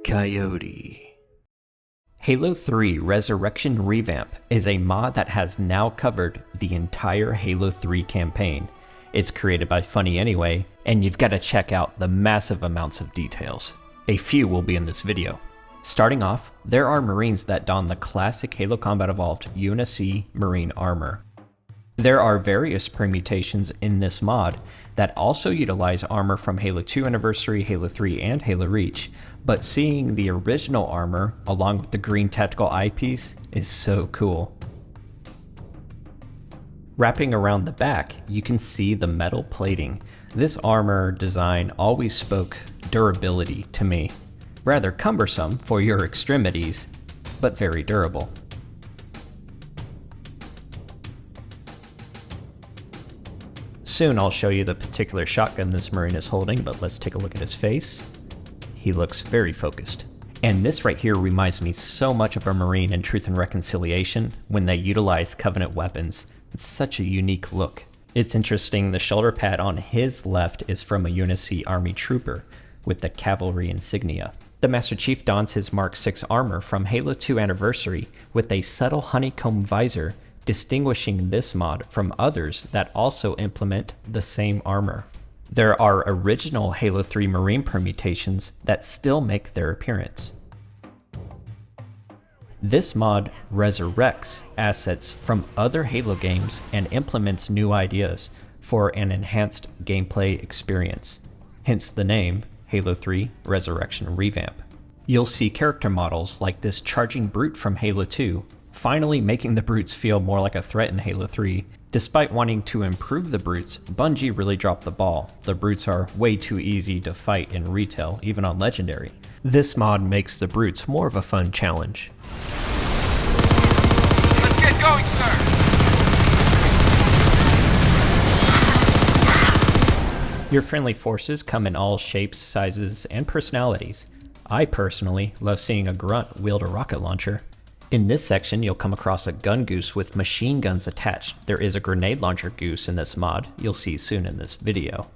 Coyote. Halo 3 Resurrection Revamp is a mod that has now covered the entire Halo 3 campaign. It's created by Funny Anyway, and you've got to check out the massive amounts of details. A few will be in this video. Starting off, there are Marines that don the classic Halo Combat Evolved UNSC Marine armor. There are various permutations in this mod that also utilize armor from Halo 2 Anniversary, Halo 3, and Halo Reach, but seeing the original armor along with the green tactical eyepiece is so cool. Wrapping around the back, you can see the metal plating. This armor design always spoke durability to me. Rather cumbersome for your extremities, but very durable. Soon I'll show you the particular shotgun this Marine is holding, but let's take a look at his face. He looks very focused. And this right here reminds me so much of a Marine in Truth and Reconciliation when they utilize Covenant weapons. It's such a unique look. It's interesting, the shoulder pad on his left is from a UNSC Army trooper with the cavalry insignia. The Master Chief dons his Mark 6 armor from Halo 2 Anniversary with a subtle honeycomb visor, distinguishing this mod from others that also implement the same armor. There are original Halo 3 Marine permutations that still make their appearance. This mod resurrects assets from other Halo games and implements new ideas for an enhanced gameplay experience, hence the name Halo 3 Resurrection Revamp. You'll see character models like this charging brute from Halo 2, finally making the brutes feel more like a threat in Halo 3. Despite wanting to improve the brutes, Bungie really dropped the ball. The brutes are way too easy to fight in retail, even on Legendary. This mod makes the brutes more of a fun challenge. Let's get going, sir! Your friendly forces come in all shapes, sizes, and personalities. I personally love seeing a grunt wield a rocket launcher. In this section, you'll come across a gun goose with machine guns attached. There is a grenade launcher goose in this mod, you'll see soon in this video.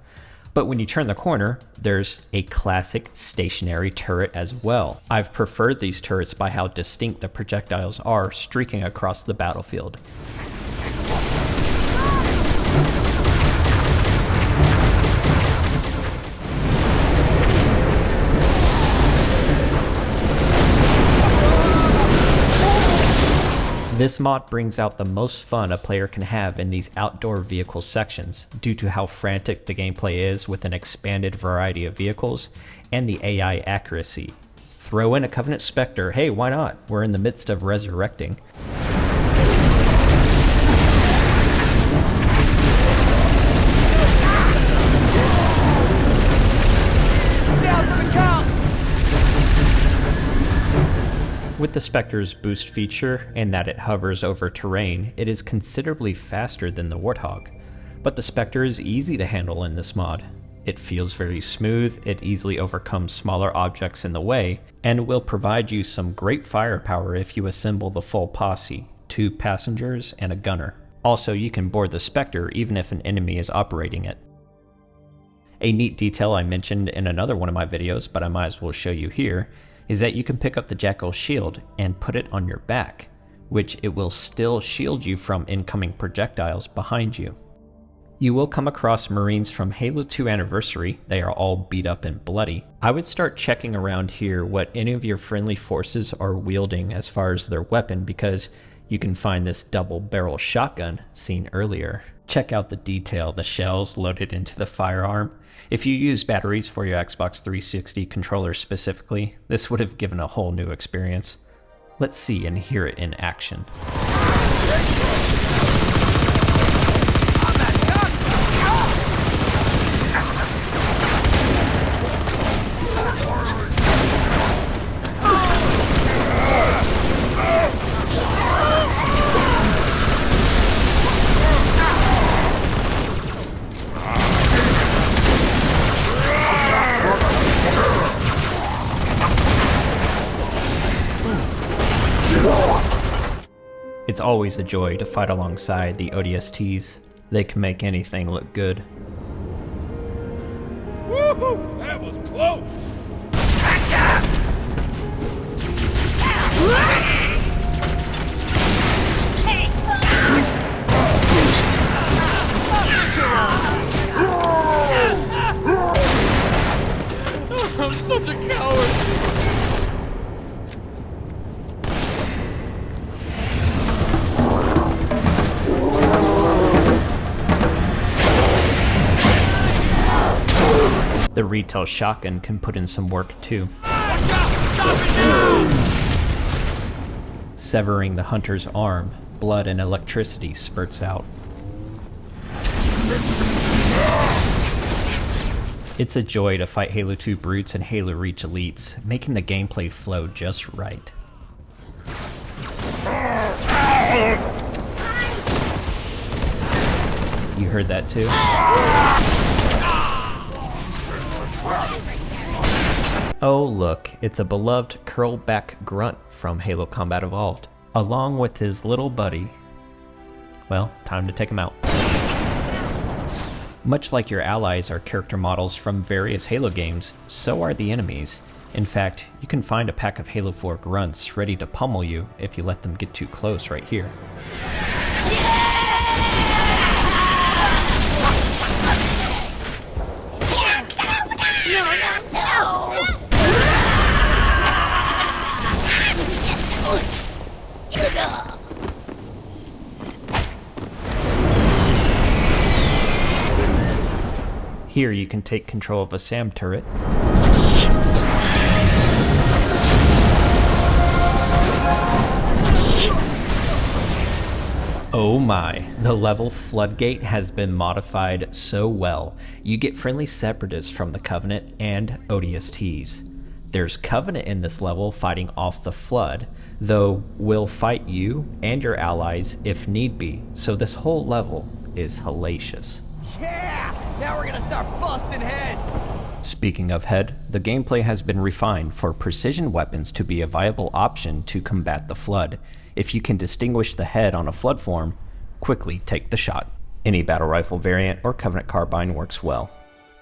But when you turn the corner, there's a classic stationary turret as well. I've preferred these turrets by how distinct the projectiles are streaking across the battlefield. This mod brings out the most fun a player can have in these outdoor vehicle sections due to how frantic the gameplay is with an expanded variety of vehicles and the AI accuracy. Throw in a Covenant Spectre, hey, why not? We're in the midst of resurrecting. With the Spectre's boost feature and that it hovers over terrain, it is considerably faster than the Warthog. But the Spectre is easy to handle in this mod. It feels very smooth, it easily overcomes smaller objects in the way, and will provide you some great firepower if you assemble the full posse, 2 passengers and a gunner. Also, you can board the Spectre even if an enemy is operating it. A neat detail I mentioned in another one of my videos, but I might as well show you here, is that you can pick up the Jackal shield and put it on your back, which it will still shield you from incoming projectiles behind you. You will come across Marines from Halo 2 Anniversary. They are all beat up and bloody. I would start checking around here what any of your friendly forces are wielding as far as their weapon, because you can find this double barrel shotgun seen earlier. Check out the detail, the shells loaded into the firearm. If you use batteries for your Xbox 360 controller specifically, this would have given a whole new experience. Let's see and hear it in action. It's always a joy to fight alongside the ODSTs. They can make anything look good. Woohoo! That was close! I'm such a coward! The retail shotgun can put in some work too. Watch out! Stop it now! Severing the hunter's arm, blood and electricity spurts out. It's a joy to fight Halo 2 brutes and Halo Reach elites, making the gameplay flow just right. You heard that too? Oh look, it's a beloved curl-back grunt from Halo Combat Evolved, along with his little buddy. Well, time to take him out. Much like your allies are character models from various Halo games, so are the enemies. In fact, you can find a pack of Halo 4 grunts ready to pummel you if you let them get too close right here. Here you can take control of a SAM turret. Oh my, the level Floodgate has been modified so well. You get friendly separatists from the Covenant and ODSTs. There's Covenant in this level fighting off the Flood, though will fight you and your allies if need be, so this whole level is hellacious. Yeah! Now we're gonna start busting heads! Speaking of head, the gameplay has been refined for precision weapons to be a viable option to combat the Flood. If you can distinguish the head on a Flood form, quickly take the shot. Any battle rifle variant or Covenant carbine works well.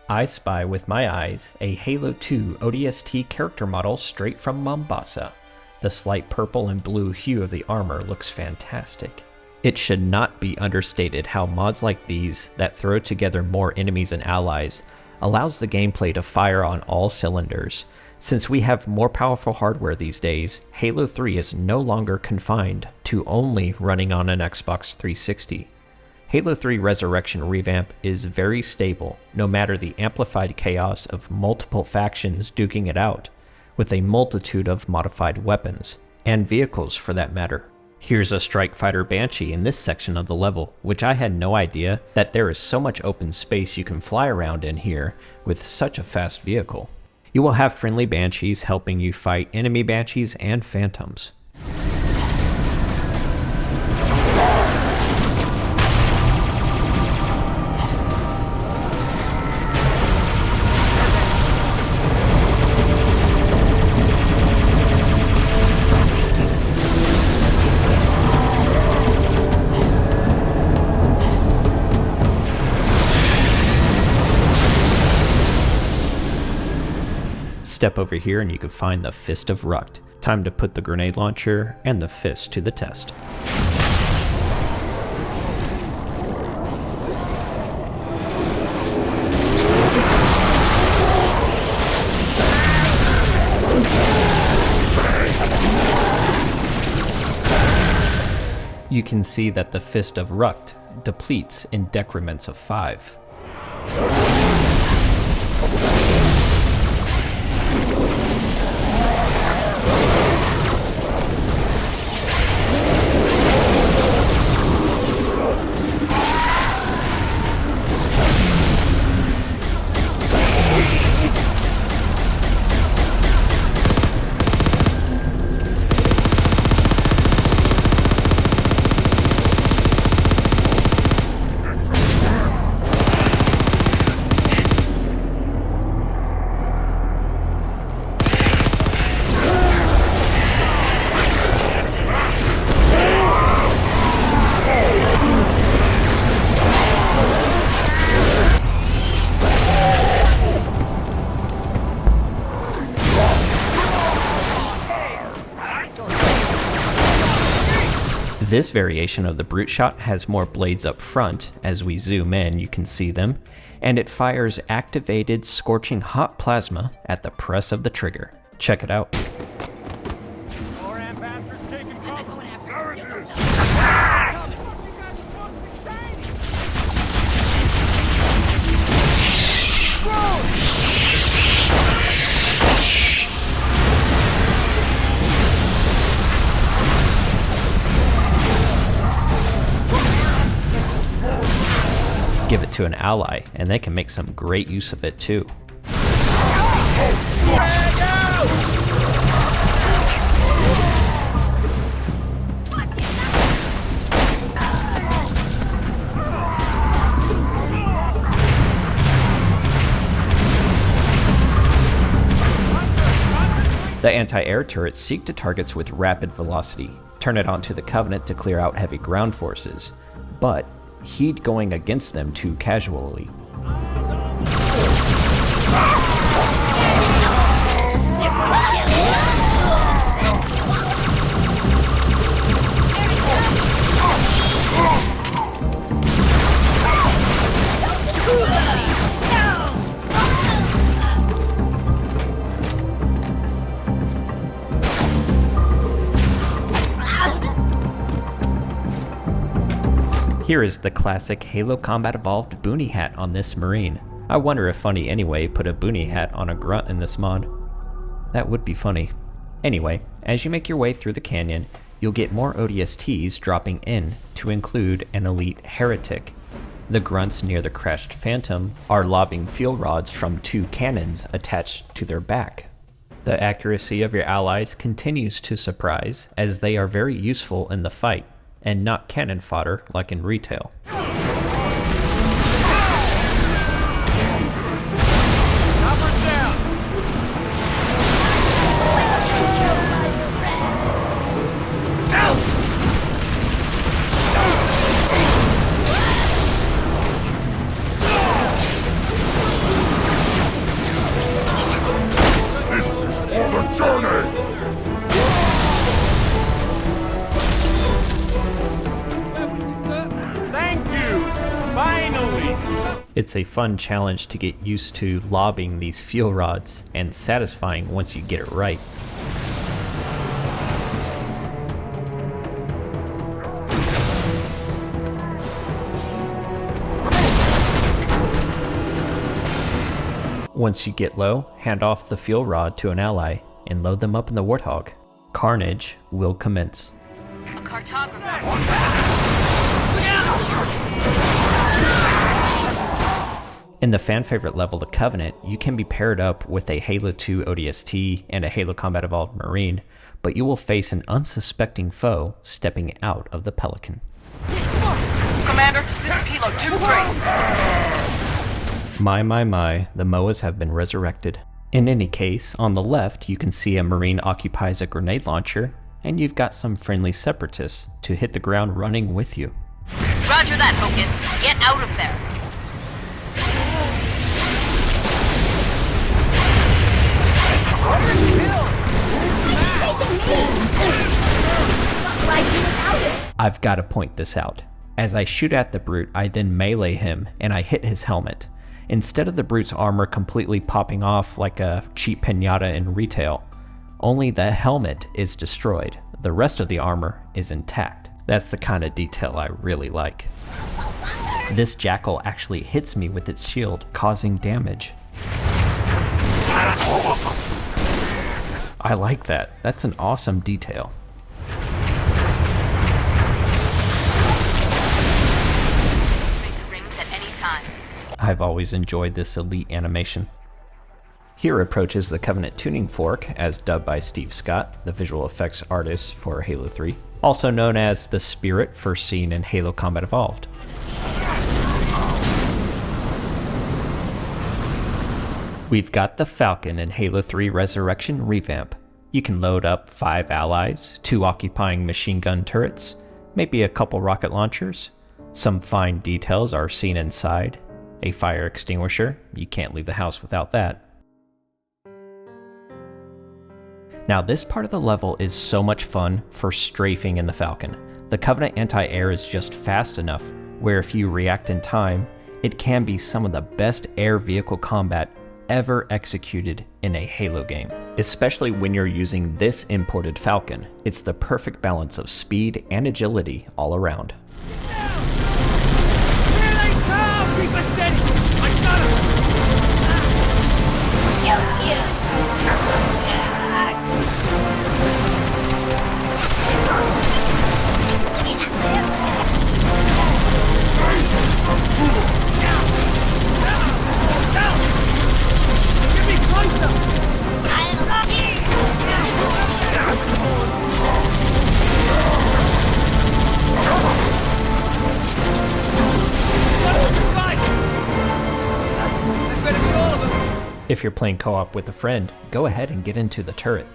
I spy with my eyes a Halo 2 ODST character model straight from Mombasa. The slight purple and blue hue of the armor looks fantastic. It should not be understated how mods like these that throw together more enemies and allies allows the gameplay to fire on all cylinders. Since we have more powerful hardware these days, Halo 3 is no longer confined to only running on an Xbox 360. Halo 3 Resurrection revamp is very stable, no matter the amplified chaos of multiple factions duking it out, with a multitude of modified weapons, and vehicles for that matter. Here's a Strike Fighter Banshee in this section of the level, which I had no idea that there is so much open space you can fly around in here with such a fast vehicle. You will have friendly Banshees helping you fight enemy Banshees and Phantoms. Step over here and you can find the Fist of Rucht. Time to put the grenade launcher and the fist to the test. You can see that the Fist of Rucht depletes in decrements of 5. This variation of the brute shot has more blades up front. As we zoom in, you can see them, and it fires activated scorching hot plasma at the press of the trigger. Check it out. Give it to an ally, and they can make some great use of it too. The anti-air turrets seek to targets with rapid velocity. Turn it onto the Covenant to clear out heavy ground forces, but heed going against them too casually. Here is the classic Halo Combat Evolved boonie hat on this Marine. I wonder if Funny Anyway put a boonie hat on a grunt in this mod. That would be funny. Anyway, as you make your way through the canyon, you'll get more ODSTs dropping in to include an elite heretic. The grunts near the crashed Phantom are lobbing fuel rods from 2 cannons attached to their back. The accuracy of your allies continues to surprise, as they are very useful in the fight, and not cannon fodder like in retail. This is for the journey! It's a fun challenge to get used to lobbing these fuel rods, and satisfying once you get it right. Once you get low, hand off the fuel rod to an ally and load them up in the Warthog. Carnage will commence. A cartographer. In the fan-favorite level, the Covenant, you can be paired up with a Halo 2 ODST and a Halo Combat Evolved Marine, but you will face an unsuspecting foe stepping out of the Pelican. Commander, this is Kilo 2-3. My, the MOAs have been resurrected. In any case, on the left, you can see a Marine occupies a grenade launcher, and you've got some friendly separatists to hit the ground running with you. Roger that, Hocus. Get out of there. I've got to point this out. As I shoot at the brute, I then melee him and I hit his helmet. Instead of the brute's armor completely popping off like a cheap piñata in retail, only the helmet is destroyed. The rest of the armor is intact. That's the kind of detail I really like. This jackal actually hits me with its shield, causing damage. I like that. That's an awesome detail. Make the rings at any time. I've always enjoyed this elite animation. Here approaches the Covenant tuning fork, as dubbed by Steve Scott, the visual effects artist for Halo 3, also known as the Spirit first seen in Halo Combat Evolved. We've got the Falcon in Halo 3 Resurrection revamp. You can load up 5 allies, 2 occupying machine gun turrets, maybe a couple rocket launchers. Some fine details are seen inside. A fire extinguisher, you can't leave the house without that. Now this part of the level is so much fun for strafing in the Falcon. The Covenant anti-air is just fast enough where if you react in time, it can be some of the best air vehicle combat ever executed in a Halo game. Especially when you're using this imported Falcon, it's the perfect balance of speed and agility all around. Here they come! Keep us steady! I got Get me closer! If you're playing co-op with a friend, go ahead and get into the turret.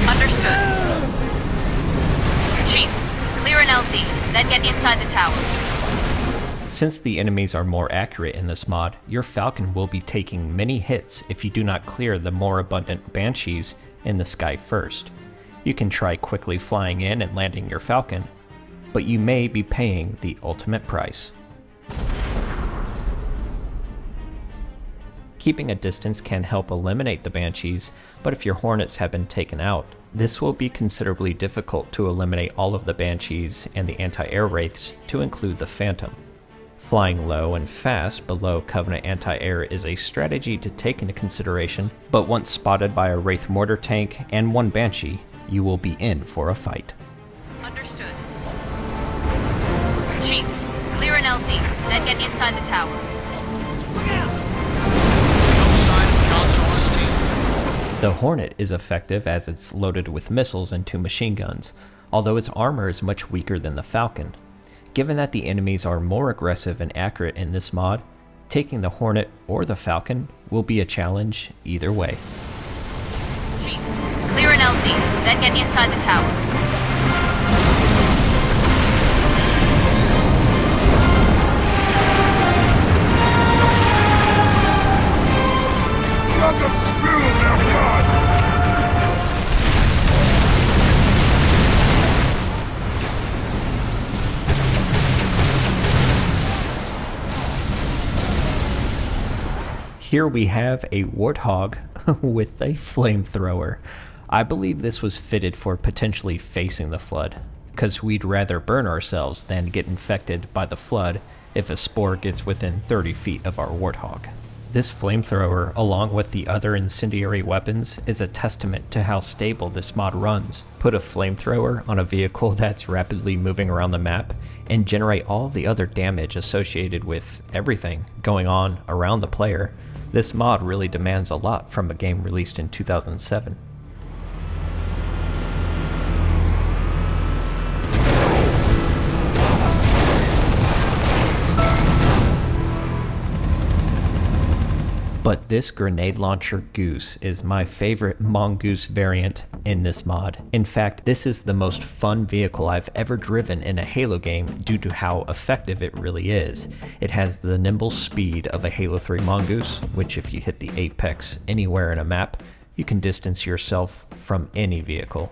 Understood. Chief, clear an LZ, then get inside the tower. Since the enemies are more accurate in this mod, your Falcon will be taking many hits if you do not clear the more abundant Banshees in the sky first. You can try quickly flying in and landing your Falcon, but you may be paying the ultimate price. Keeping a distance can help eliminate the Banshees, but if your Hornets have been taken out, this will be considerably difficult to eliminate all of the Banshees and the anti-air wraiths to include the Phantom. Flying low and fast below Covenant anti-air is a strategy to take into consideration, but once spotted by a Wraith mortar tank and one Banshee, you will be in for a fight. Understood. Chief, clear an LZ, then get inside the tower. Look out! The Hornet is effective as it's loaded with missiles and 2 machine guns, although its armor is much weaker than the Falcon. Given that the enemies are more aggressive and accurate in this mod, taking the Hornet or the Falcon will be a challenge either way. Chief, clear an LZ, then get inside the tower. Let us spill their blood! Here we have a Warthog with a flamethrower. I believe this was fitted for potentially facing the Flood, because we'd rather burn ourselves than get infected by the Flood if a spore gets within 30 feet of our Warthog. This flamethrower, along with the other incendiary weapons, is a testament to how stable this mod runs. Put a flamethrower on a vehicle that's rapidly moving around the map, and generate all the other damage associated with everything going on around the player. This mod really demands a lot from a game released in 2007. But this grenade launcher Goose is my favorite Mongoose variant in this mod. In fact, this is the most fun vehicle I've ever driven in a Halo game due to how effective it really is. It has the nimble speed of a Halo 3 Mongoose, which if you hit the apex anywhere in a map, you can distance yourself from any vehicle.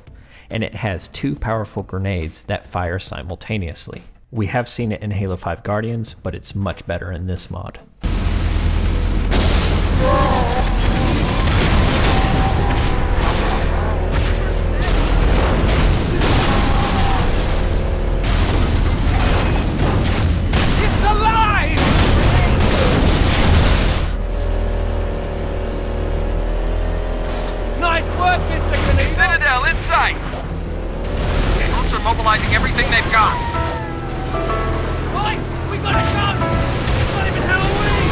And it has 2 powerful grenades that fire simultaneously. We have seen it in Halo 5 Guardians, but it's much better in this mod. It's alive! Nice work, Mr. Canino! Citadel in sight! Troops are mobilizing everything they've got. Right, we got a chance! It's not even Halloween!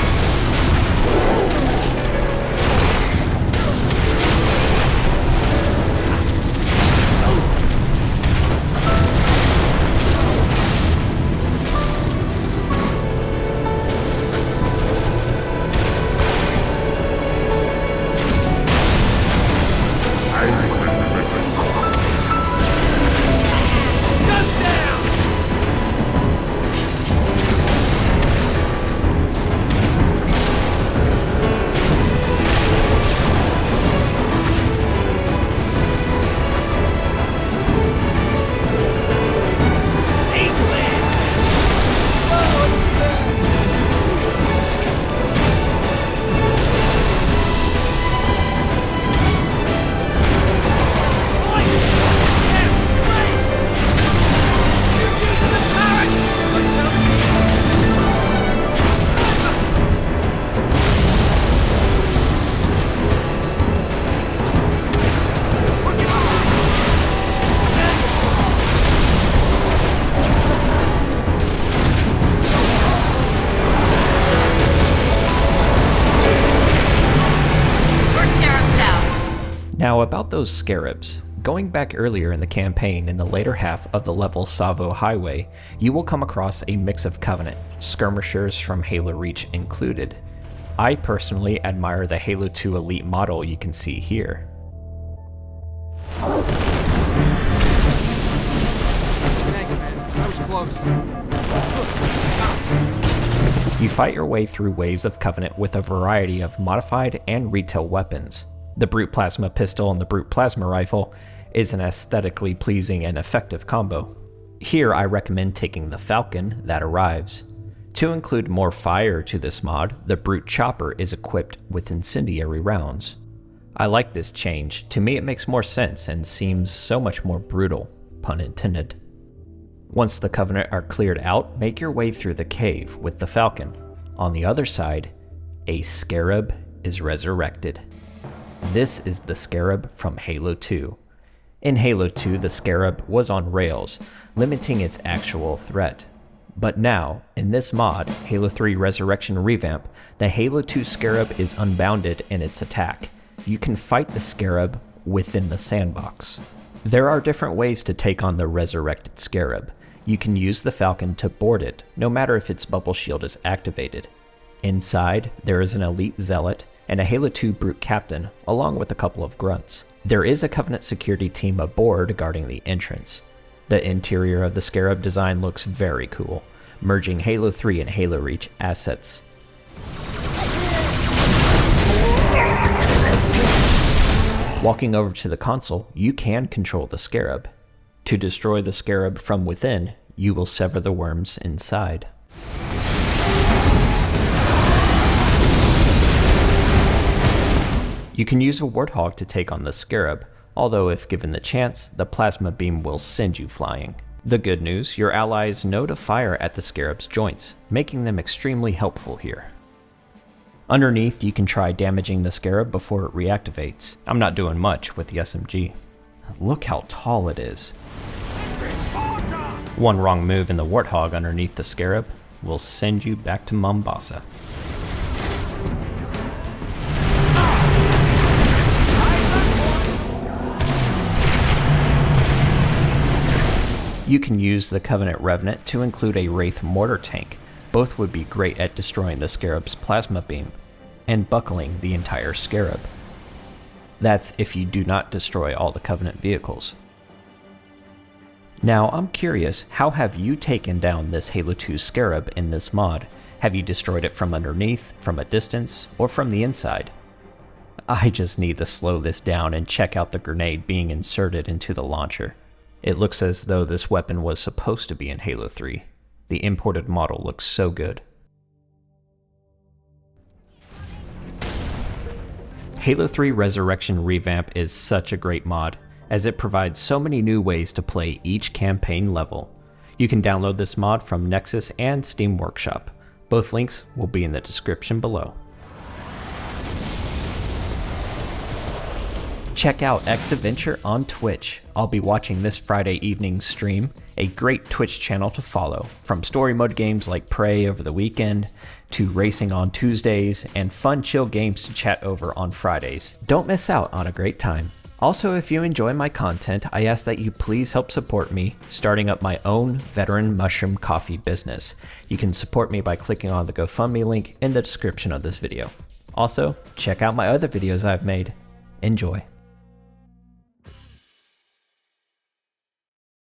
Now about those Scarabs. Going back earlier in the campaign in the later half of the level Savo Highway, you will come across a mix of Covenant, skirmishers from Halo Reach included. I personally admire the Halo 2 Elite model you can see here. Thanks, man. That was close. You fight your way through waves of Covenant with a variety of modified and retail weapons. The Brute Plasma Pistol and the Brute Plasma Rifle is an aesthetically pleasing and effective combo. Here I recommend taking the Falcon that arrives. To include more fire to this mod, the Brute Chopper is equipped with incendiary rounds. I like this change. To me it makes more sense and seems so much more brutal, pun intended. Once the Covenant are cleared out, make your way through the cave with the Falcon. On the other side, a Scarab is resurrected. This is the Scarab from Halo 2. In Halo 2, the Scarab was on rails, limiting its actual threat. But now, in this mod, Halo 3 Resurrection Revamp, the Halo 2 Scarab is unbounded in its attack. You can fight the Scarab within the sandbox. There are different ways to take on the resurrected Scarab. You can use the Falcon to board it, no matter if its bubble shield is activated. Inside, there is an elite zealot and a Halo 2 Brute Captain, along with a couple of grunts. There is a Covenant security team aboard guarding the entrance. The interior of the Scarab design looks very cool, merging Halo 3 and Halo Reach assets. Walking over to the console, you can control the Scarab. To destroy the Scarab from within, you will sever the worms inside. You can use a Warthog to take on the Scarab, although if given the chance, the plasma beam will send you flying. The good news, your allies know to fire at the Scarab's joints, making them extremely helpful here. Underneath, you can try damaging the Scarab before it reactivates. I'm not doing much with the SMG. Look how tall it is. One wrong move in the Warthog underneath the Scarab will send you back to Mombasa. You can use the Covenant Revenant to include a Wraith mortar tank. Both would be great at destroying the Scarab's plasma beam and buckling the entire Scarab. That's if you do not destroy all the Covenant vehicles. Now I'm curious, how have you taken down this Halo 2 Scarab in this mod? Have you destroyed it from underneath, from a distance, or from the inside? I just need to slow this down and check out the grenade being inserted into the launcher. It looks as though this weapon was supposed to be in Halo 3. The imported model looks so good. Halo 3 Resurrection Revamp is such a great mod, as it provides so many new ways to play each campaign level. You can download this mod from Nexus and Steam Workshop. Both links will be in the description below. Check out X-Adventure on Twitch. I'll be watching this Friday evening stream, a great Twitch channel to follow, from story mode games like Prey over the weekend, to racing on Tuesdays, and fun chill games to chat over on Fridays. Don't miss out on a great time. Also, if you enjoy my content, I ask that you please help support me starting up my own veteran mushroom coffee business. You can support me by clicking on the GoFundMe link in the description of this video. Also, check out my other videos I've made. Enjoy.